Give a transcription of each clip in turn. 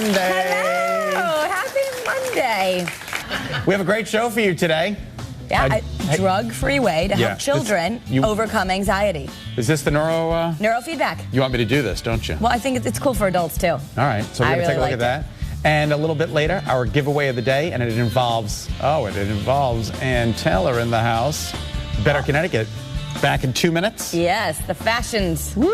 Monday. Hello, happy Monday. We have a great show for you today. Yeah, a drug-free way to help children overcome anxiety. Is this the neurofeedback? You want me to do this, don't you? Well, I think it's cool for adults too. All right, so we're going to take a look at that. And a little bit later, our giveaway of the day, and it involves Ann Taylor in the house. Better Connecticut, back in 2 minutes. Yes, the fashions. Woo!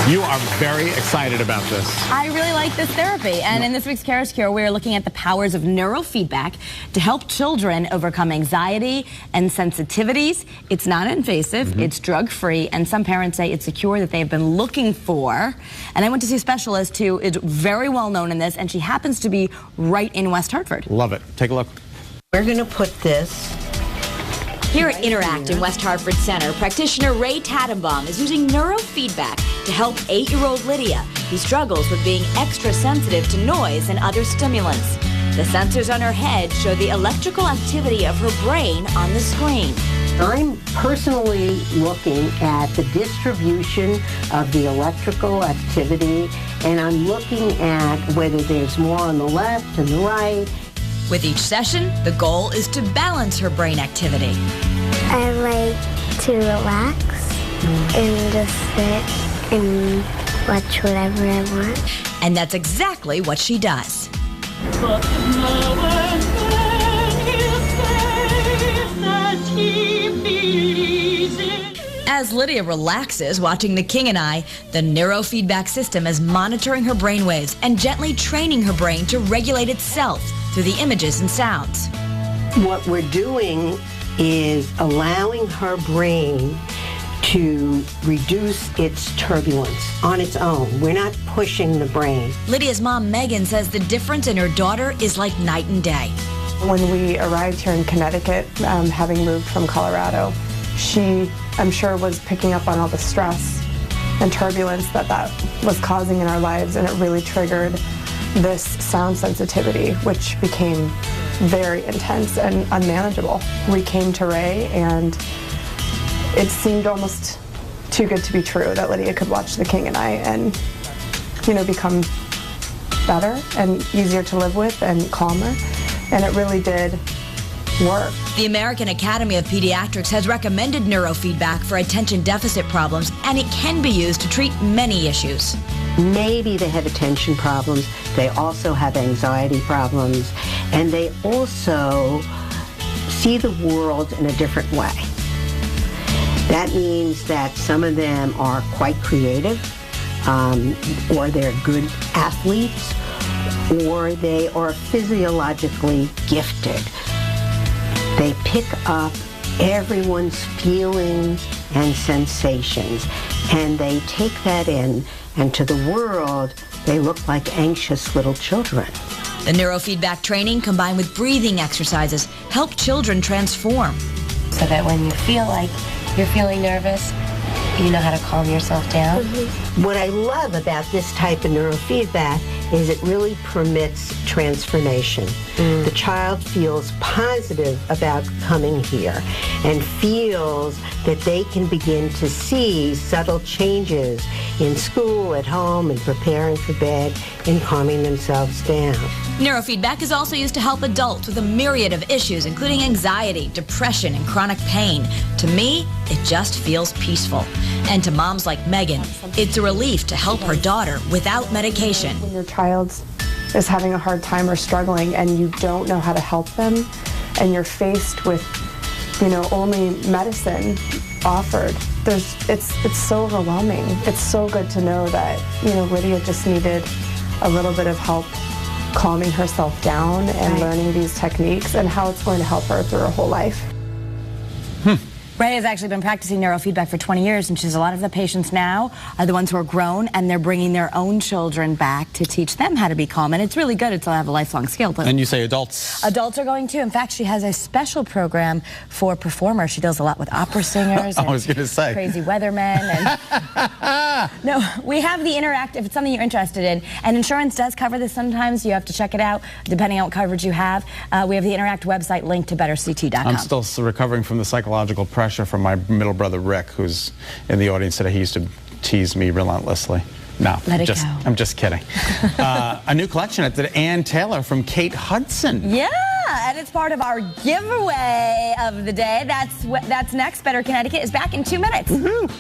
You are very excited about this. I really like this therapy. And in this week's Kara's Cure, we're looking at the powers of neurofeedback to help children overcome anxiety and sensitivities. It's not invasive, it's drug-free, and some parents say it's a cure that they've been looking for. And I went to see a specialist who is very well known in this, and she happens to be right in West Hartford. Love it. Take a look. We're going to put this. Here at Interact in West Hartford Center, practitioner Rae Tattenbaum is using neurofeedback to help 8-year-old Lydia, who struggles with being extra sensitive to noise and other stimulants. The sensors on her head show the electrical activity of her brain on the screen. I'm personally looking at the distribution of the electrical activity, and I'm looking at whether there's more on the left and the right. With each session, the goal is to balance her brain activity. I like to relax and just sit and watch whatever I want. And that's exactly what she does. As Lydia relaxes watching The King and I, the neurofeedback system is monitoring her brainwaves and gently training her brain to regulate itself through the images and sounds. What we're doing is allowing her brain to reduce its turbulence on its own. We're not pushing the brain. Lydia's mom, Megan, says the difference in her daughter is like night and day. When we arrived here in Connecticut, having moved from Colorado, she, I'm sure, was picking up on all the stress and turbulence that was causing in our lives, and it really triggered this sound sensitivity, which became very intense and unmanageable. We came to Rae, and it seemed almost too good to be true that Lydia could watch The King and I and, become better and easier to live with and calmer, and it really did work. The American Academy of Pediatrics has recommended neurofeedback for attention deficit problems, and it can be used to treat many issues. Maybe they have attention problems, they also have anxiety problems, and they also see the world in a different way. That means that some of them are quite creative, or they're good athletes, or they are physiologically gifted. They pick up everyone's feelings and sensations, and they take that in, and to the world, they look like anxious little children. The neurofeedback training, combined with breathing exercises, help children transform. So that when you feel like you're feeling nervous, you know how to calm yourself down. What I love about this type of neurofeedback is it really permits transformation. The child feels positive about coming here and feels that they can begin to see subtle changes in school, at home, and preparing for bed and calming themselves down. Neurofeedback is also used to help adults with a myriad of issues, including anxiety, depression, and chronic pain. To me, it just feels peaceful. And to moms like Megan, it's a relief to help her daughter without medication. When your child is having a hard time or struggling and you don't know how to help them, and you're faced with, only medicine offered, it's so overwhelming. It's so good to know that, Lydia just needed a little bit of help calming herself down and learning these techniques and how it's going to help her through her whole life. Rae has actually been practicing neurofeedback for 20 years, and she says a lot of the patients now are the ones who are grown, and they're bringing their own children back to teach them how to be calm. And it's really good. It's to have a lifelong skill. But and you say adults? Adults are going too. In fact, she has a special program for performers. She deals a lot with opera singers and I was going to say crazy weathermen. And no, we have the Interact if it's something you're interested in. And insurance does cover this sometimes. You have to check it out depending on what coverage you have. We have the Interact website linked to betterct.com. I'm still recovering from the psychological pressure from my middle brother Rick, who's in the audience today. He used to tease me relentlessly. No, Let it go. I'm just kidding. A new collection at the Ann Taylor from Kate Hudson. Yeah, and it's part of our giveaway of the day. That's next. Better Connecticut is back in 2 minutes. Woohoo!